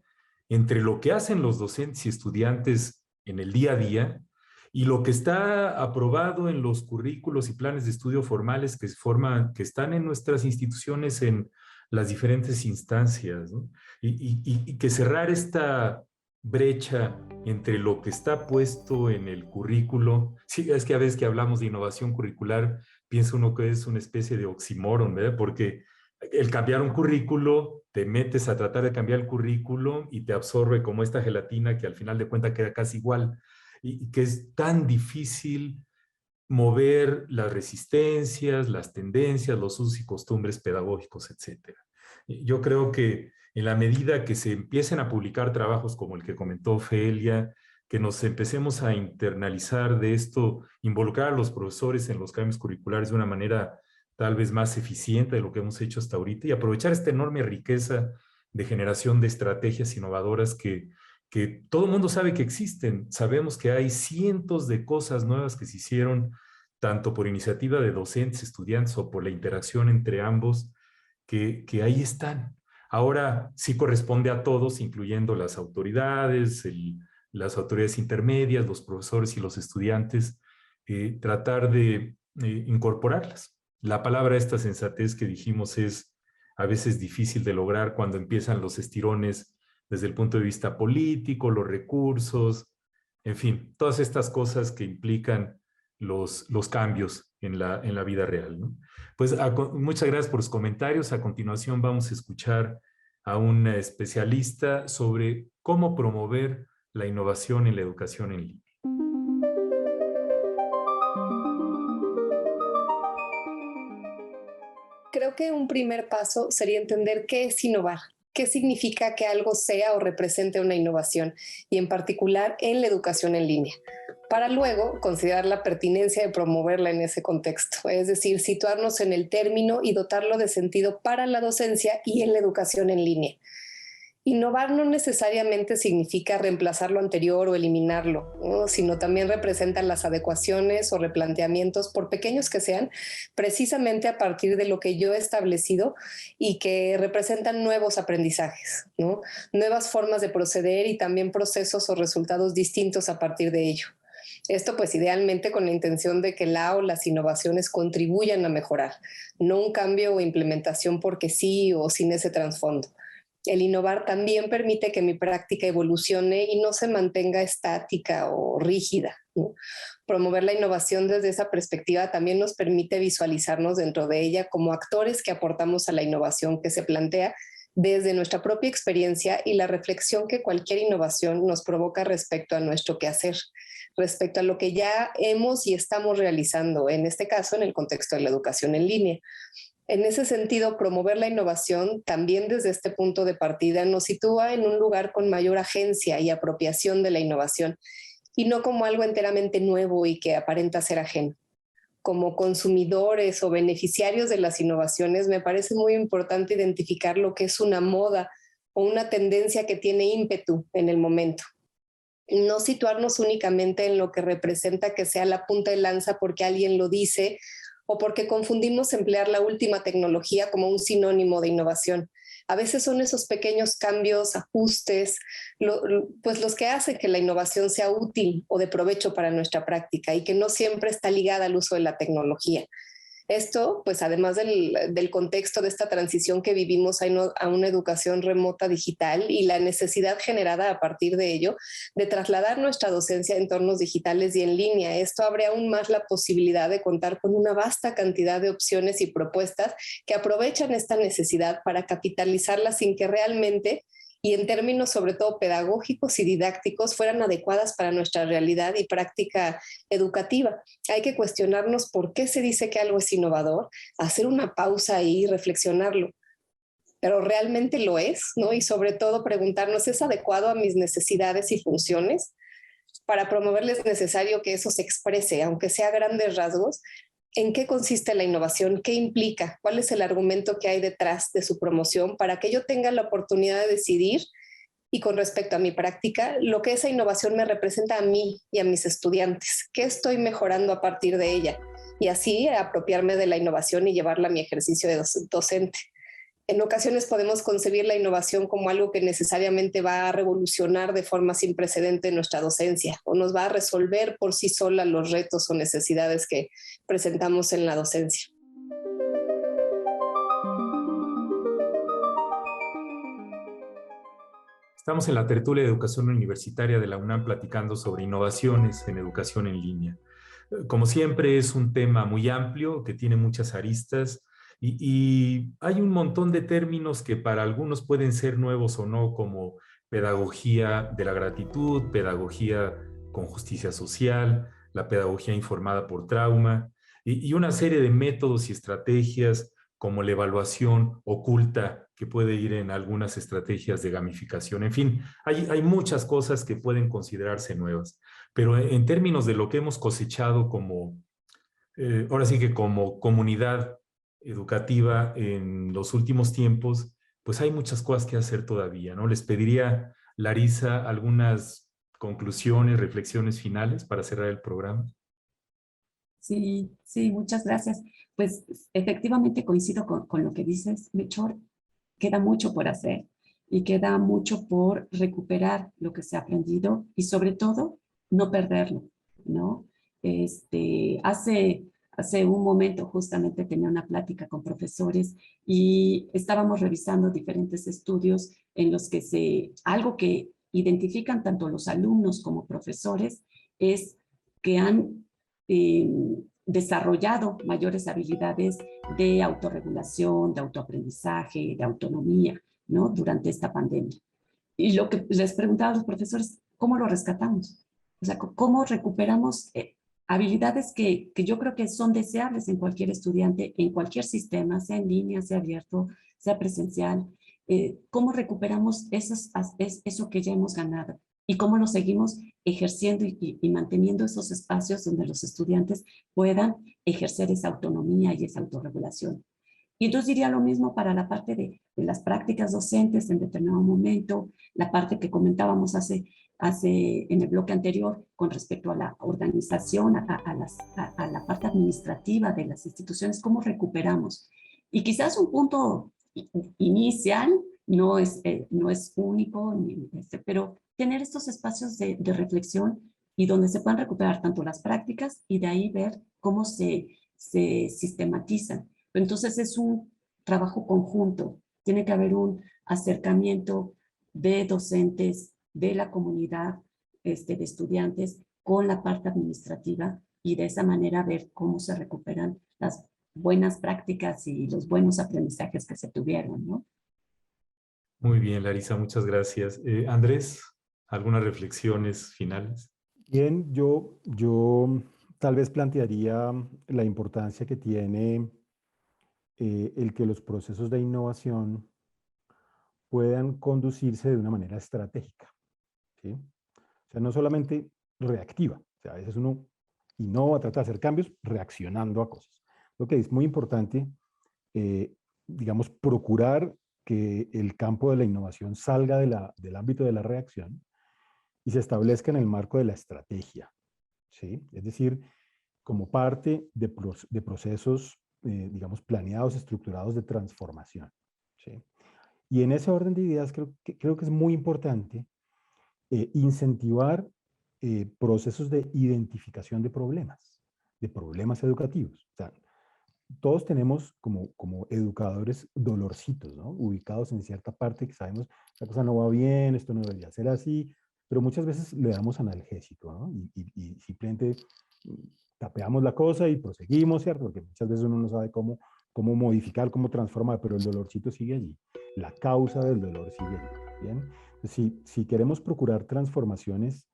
entre lo que hacen los docentes y estudiantes en el día a día y lo que está aprobado en los currículos y planes de estudio formales que están en nuestras instituciones en las diferentes instancias, ¿no? Y que cerrar esta brecha entre lo que está puesto en el currículo, sí, es que a veces que hablamos de innovación curricular, piensa uno que es una especie de oxímoron, ¿verdad? Porque el cambiar un currículo, te metes a tratar de cambiar el currículo y te absorbe como esta gelatina que al final de cuentas queda casi igual y que es tan difícil mover las resistencias, las tendencias, los usos y costumbres pedagógicos, etcétera. Yo creo que en la medida que se empiecen a publicar trabajos como el que comentó Ofelia, que nos empecemos a internalizar de esto, involucrar a los profesores en los cambios curriculares de una manera tal vez más eficiente de lo que hemos hecho hasta ahorita y aprovechar esta enorme riqueza de generación de estrategias innovadoras que todo el mundo sabe que existen. Sabemos que hay cientos de cosas nuevas que se hicieron, tanto por iniciativa de docentes, estudiantes o por la interacción entre ambos, que ahí están. Ahora sí corresponde a todos, incluyendo las autoridades, las autoridades intermedias, los profesores y los estudiantes, tratar de incorporarlas. La palabra esta sensatez que dijimos es a veces difícil de lograr cuando empiezan los estirones desde el punto de vista político, los recursos, en fin, todas estas cosas que implican los cambios en la vida real, ¿no? Pues muchas gracias por sus comentarios. A continuación vamos a escuchar a un especialista sobre cómo promover la innovación en la educación en línea. Creo que un primer paso sería entender qué es innovar. ¿Qué significa que algo sea o represente una innovación? Y en particular en la educación en línea. Para luego considerar la pertinencia de promoverla en ese contexto. Es decir, situarnos en el término y dotarlo de sentido para la docencia y en la educación en línea. Innovar no necesariamente significa reemplazar lo anterior o eliminarlo, ¿no? Sino también representa las adecuaciones o replanteamientos, por pequeños que sean, precisamente a partir de lo que yo he establecido y que representan nuevos aprendizajes, ¿no? Nuevas formas de proceder y también procesos o resultados distintos a partir de ello. Esto pues idealmente con la intención de que la o las innovaciones contribuyan a mejorar, no un cambio o implementación porque sí o sin ese trasfondo. El innovar también permite que mi práctica evolucione y no se mantenga estática o rígida, ¿no? Promover la innovación desde esa perspectiva también nos permite visualizarnos dentro de ella como actores que aportamos a la innovación que se plantea desde nuestra propia experiencia y la reflexión que cualquier innovación nos provoca respecto a nuestro quehacer, respecto a lo que ya hemos y estamos realizando, en este caso en el contexto de la educación en línea. En ese sentido, promover la innovación también desde este punto de partida nos sitúa en un lugar con mayor agencia y apropiación de la innovación, y no como algo enteramente nuevo y que aparenta ser ajeno. Como consumidores o beneficiarios de las innovaciones, me parece muy importante identificar lo que es una moda o una tendencia que tiene ímpetu en el momento. No situarnos únicamente en lo que representa que sea la punta de lanza porque alguien lo dice o porque confundimos emplear la última tecnología como un sinónimo de innovación. A veces son esos pequeños cambios, ajustes, pues los que hacen que la innovación sea útil o de provecho para nuestra práctica y que no siempre está ligada al uso de la tecnología. Esto, pues además del contexto de esta transición que vivimos a una educación remota digital y la necesidad generada a partir de ello de trasladar nuestra docencia a entornos digitales y en línea. Esto abre aún más la posibilidad de contar con una vasta cantidad de opciones y propuestas que aprovechan esta necesidad para capitalizarla sin que realmente, y en términos sobre todo pedagógicos y didácticos, fueran adecuadas para nuestra realidad y práctica educativa. Hay que cuestionarnos por qué se dice que algo es innovador, hacer una pausa y reflexionarlo. Pero realmente lo es, ¿no? Y sobre todo preguntarnos, ¿es adecuado a mis necesidades y funciones? Para promoverles es necesario que eso se exprese, aunque sea a grandes rasgos. ¿En qué consiste la innovación? ¿Qué implica? ¿Cuál es el argumento que hay detrás de su promoción para que yo tenga la oportunidad de decidir, y con respecto a mi práctica, lo que esa innovación me representa a mí y a mis estudiantes? ¿Qué estoy mejorando a partir de ella? Y así apropiarme de la innovación y llevarla a mi ejercicio de docente. En ocasiones podemos concebir la innovación como algo que necesariamente va a revolucionar de forma sin precedente nuestra docencia o nos va a resolver por sí sola los retos o necesidades que presentamos en la docencia. Estamos en la tertulia de educación universitaria de la UNAM platicando sobre innovaciones en educación en línea. Como siempre, es un tema muy amplio que tiene muchas aristas y hay un montón de términos que para algunos pueden ser nuevos o no, como pedagogía de la gratitud, pedagogía con justicia social, la pedagogía informada por trauma y una serie de métodos y estrategias como la evaluación oculta que puede ir en algunas estrategias de gamificación. En fin, hay muchas cosas que pueden considerarse nuevas, pero en términos de lo que hemos cosechado como, ahora sí que como comunidad educativa en los últimos tiempos, pues hay muchas cosas que hacer todavía, ¿no? Les pediría, Larisa, algunas conclusiones, reflexiones finales para cerrar el programa. Sí, sí, muchas gracias. Pues efectivamente coincido con lo que dices, Melchor. Queda mucho por hacer y queda mucho por recuperar lo que se ha aprendido y sobre todo no perderlo, ¿no? Hace un momento justamente tenía una plática con profesores y estábamos revisando diferentes estudios en los que algo que identifican tanto los alumnos como profesores es que han desarrollado mayores habilidades de autorregulación, de autoaprendizaje, de autonomía, ¿no? Durante esta pandemia. Y lo que les preguntaba a los profesores, ¿cómo lo rescatamos? O sea, ¿cómo recuperamos habilidades que yo creo que son deseables en cualquier estudiante, en cualquier sistema, sea en línea, sea abierto, sea presencial? ¿Cómo recuperamos eso que ya hemos ganado? ¿Y cómo lo seguimos ejerciendo y manteniendo esos espacios donde los estudiantes puedan ejercer esa autonomía y esa autorregulación? Y entonces diría lo mismo para la parte de las prácticas docentes en determinado momento, la parte que comentábamos en el bloque anterior con respecto a la organización, a la parte administrativa de las instituciones, cómo recuperamos. Y quizás un punto inicial no es único, pero tener estos espacios de reflexión y donde se puedan recuperar tanto las prácticas y de ahí ver cómo se sistematizan. Entonces es un trabajo conjunto, tiene que haber un acercamiento de docentes, de la comunidad, de estudiantes, con la parte administrativa y de esa manera ver cómo se recuperan las buenas prácticas y los buenos aprendizajes que se tuvieron, ¿no? Muy bien, Larisa, muchas gracias. Andrés, ¿algunas reflexiones finales? Bien, yo tal vez plantearía la importancia que tiene el que los procesos de innovación puedan conducirse de una manera estratégica, ¿sí? O sea, no solamente reactiva. O sea, a veces uno innova, trata de hacer cambios reaccionando a cosas. Lo que es muy importante, digamos, procurar que el campo de la innovación salga del ámbito de la reacción y se establezca en el marco de la estrategia, ¿sí? Es decir, como parte de procesos, digamos, planeados, estructurados de transformación, ¿sí? Y en ese orden de ideas creo que es muy importante incentivar procesos de identificación de problemas educativos. O sea, todos tenemos como educadores dolorcitos, ¿no? Ubicados en cierta parte que sabemos, la cosa no va bien, esto no debería ser así, pero muchas veces le damos analgésico, ¿no? Y simplemente tapeamos la cosa y proseguimos, ¿cierto? Porque muchas veces uno no sabe cómo modificar, cómo transformar, pero el dolorcito sigue allí. La causa del dolor sigue allí, ¿bien? Si queremos procurar transformaciones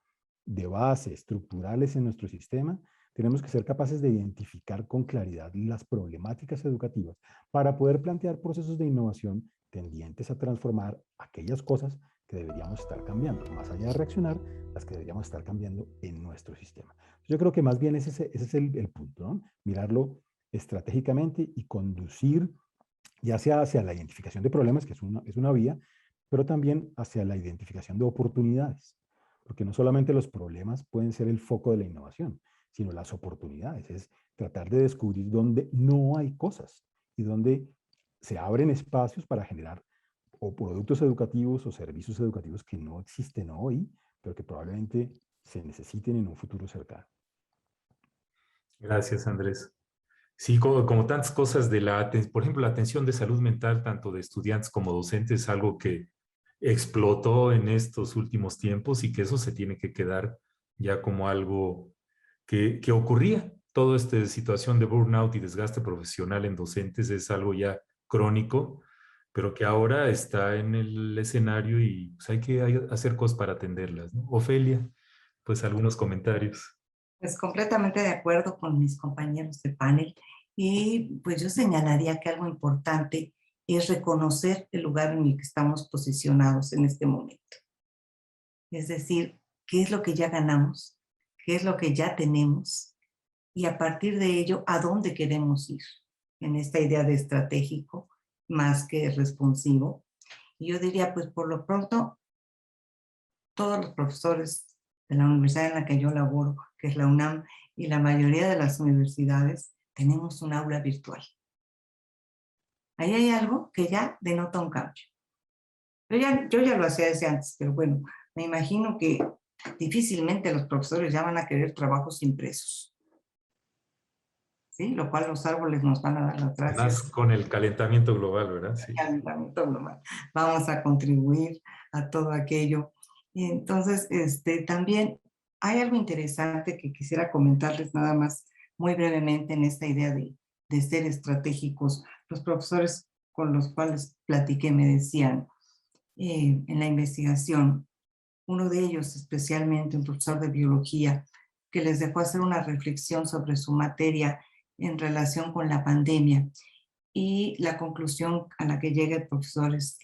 de base, estructurales en nuestro sistema, tenemos que ser capaces de identificar con claridad las problemáticas educativas para poder plantear procesos de innovación tendientes a transformar aquellas cosas que deberíamos estar cambiando, más allá de reaccionar, las que deberíamos estar cambiando en nuestro sistema. Yo creo que más bien ese es el punto, ¿no? Mirarlo estratégicamente y conducir ya sea hacia la identificación de problemas, que es una vía, pero también hacia la identificación de oportunidades, porque no solamente los problemas pueden ser el foco de la innovación, sino las oportunidades, es tratar de descubrir dónde no hay cosas y dónde se abren espacios para generar o productos educativos o servicios educativos que no existen hoy, pero que probablemente se necesiten en un futuro cercano. Gracias, Andrés. Sí, como tantas cosas por ejemplo, la atención de salud mental, tanto de estudiantes como docentes, es algo que explotó en estos últimos tiempos y que eso se tiene que quedar ya como algo que ocurría. Toda esta situación de burnout y desgaste profesional en docentes es algo ya crónico, pero que ahora está en el escenario y pues, hay que hacer cosas para atenderlas, ¿no? Ofelia, pues algunos comentarios. Pues completamente de acuerdo con mis compañeros de panel y pues yo señalaría que algo importante es reconocer el lugar en el que estamos posicionados en este momento. Es decir, qué es lo que ya ganamos, qué es lo que ya tenemos y a partir de ello, a dónde queremos ir en esta idea de estratégico más que responsivo. Y yo diría, pues por lo pronto, todos los profesores de la universidad en la que yo laboro, que es la UNAM, y la mayoría de las universidades, tenemos un aula virtual. Ahí hay algo que ya denota un cambio. Yo ya lo hacía desde antes, pero bueno, me imagino que difícilmente los profesores ya van a querer trabajos impresos. ¿Sí? Lo cual los árboles nos van a dar las gracias. Más con el calentamiento global, ¿verdad? Sí. Calentamiento global. Vamos a contribuir a todo aquello. Y entonces, también hay algo interesante que quisiera comentarles nada más muy brevemente en esta idea de ser estratégicos. Los profesores con los cuales platiqué me decían en la investigación, uno de ellos especialmente, un profesor de biología, que les dejó hacer una reflexión sobre su materia en relación con la pandemia. Y la conclusión a la que llega el profesor es,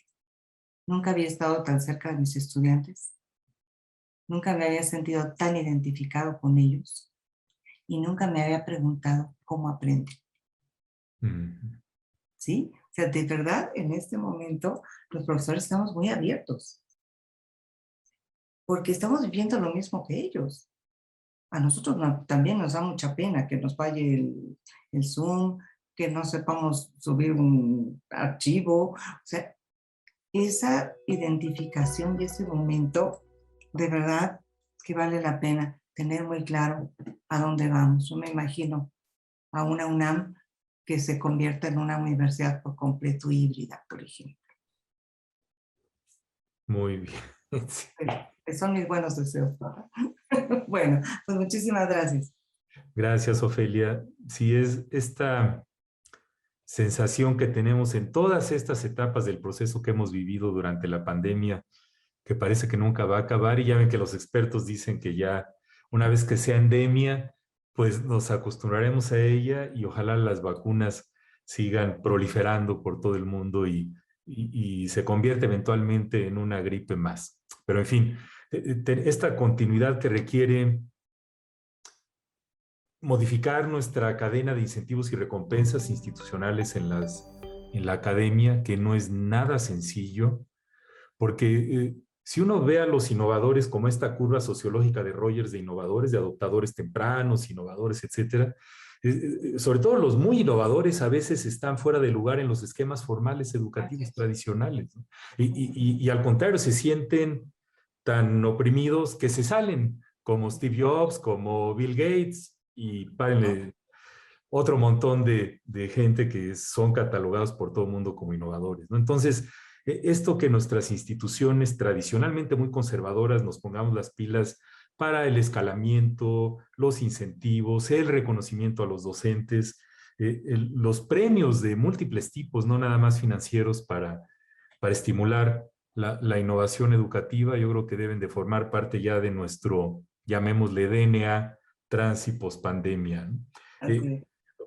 nunca había estado tan cerca de mis estudiantes, nunca me había sentido tan identificado con ellos y nunca me había preguntado cómo aprenden. ¿Sí? O sea, de verdad, en este momento, los profesores estamos muy abiertos porque estamos viviendo lo mismo que ellos. A nosotros también nos da mucha pena que nos falle el Zoom, que no sepamos subir un archivo. O sea, esa identificación y ese momento, de verdad que vale la pena tener muy claro a dónde vamos. Yo me imagino a una UNAM que se convierta en una universidad por completo híbrida, por ejemplo. Muy bien. Sí. Que son mis buenos deseos. Bueno, pues muchísimas gracias. Gracias, Ofelia. Sí, es esta sensación que tenemos en todas estas etapas del proceso que hemos vivido durante la pandemia, que parece que nunca va a acabar, y ya ven que los expertos dicen que ya una vez que sea endemia, pues nos acostumbraremos a ella y ojalá las vacunas sigan proliferando por todo el mundo y se convierte eventualmente en una gripe más. Pero en fin, esta continuidad que requiere modificar nuestra cadena de incentivos y recompensas institucionales en la academia, que no es nada sencillo, porque si uno ve a los innovadores como esta curva sociológica de Rogers de innovadores, de adoptadores tempranos, innovadores, etcétera, sobre todo los muy innovadores a veces están fuera de lugar en los esquemas formales educativos tradicionales, ¿no? Y al contrario, se sienten tan oprimidos que se salen, como Steve Jobs, como Bill Gates, y párenle otro montón de gente que son catalogados por todo el mundo como innovadores, ¿no? Entonces, esto que nuestras instituciones tradicionalmente muy conservadoras nos pongamos las pilas para el escalamiento, los incentivos, el reconocimiento a los docentes, los premios de múltiples tipos, no nada más financieros, para estimular la innovación educativa, yo creo que deben de formar parte ya de nuestro, llamémosle DNA, trans y pospandemia, ¿no?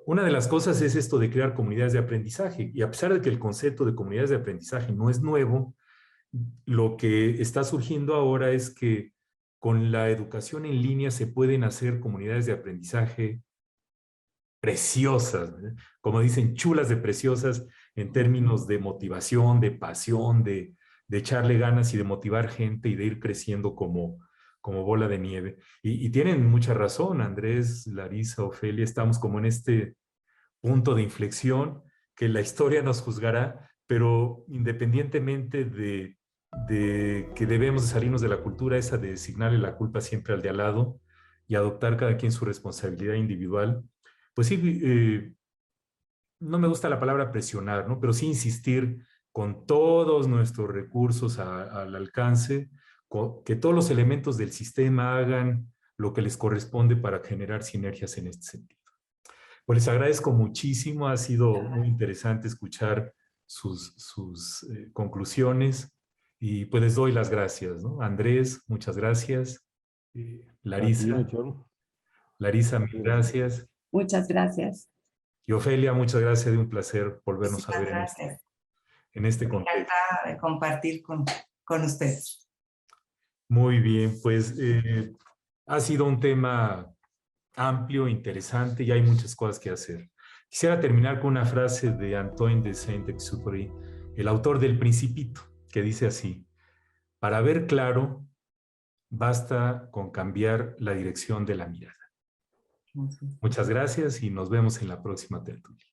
Una de las cosas es esto de crear comunidades de aprendizaje, y a pesar de que el concepto de comunidades de aprendizaje no es nuevo, lo que está surgiendo ahora es que con la educación en línea se pueden hacer comunidades de aprendizaje preciosas, ¿verdad? Como dicen, chulas de preciosas en términos de motivación, de pasión, de echarle ganas y de motivar gente y de ir creciendo como bola de nieve. Y tienen mucha razón, Andrés, Larisa, Ofelia, estamos como en este punto de inflexión que la historia nos juzgará, pero independientemente de que debemos de salirnos de la cultura esa de designarle la culpa siempre al de al lado y adoptar cada quien su responsabilidad individual, pues sí, no me gusta la palabra presionar, ¿no? Pero sí insistir con todos nuestros recursos al alcance, que todos los elementos del sistema hagan lo que les corresponde para generar sinergias en este sentido. Pues les agradezco muchísimo, ha sido muy interesante escuchar sus conclusiones y pues les doy las gracias, ¿no? Andrés, muchas gracias. Larisa, mil gracias. Muchas gracias. Y Ofelia, muchas gracias, de un placer volvernos a ver en este contexto. Encantada de compartir con ustedes. Muy bien, pues ha sido un tema amplio, interesante, y hay muchas cosas que hacer. Quisiera terminar con una frase de Antoine de Saint-Exupéry, el autor del Principito, que dice así: para ver claro, basta con cambiar la dirección de la mirada. Muchas gracias y nos vemos en la próxima tertulia.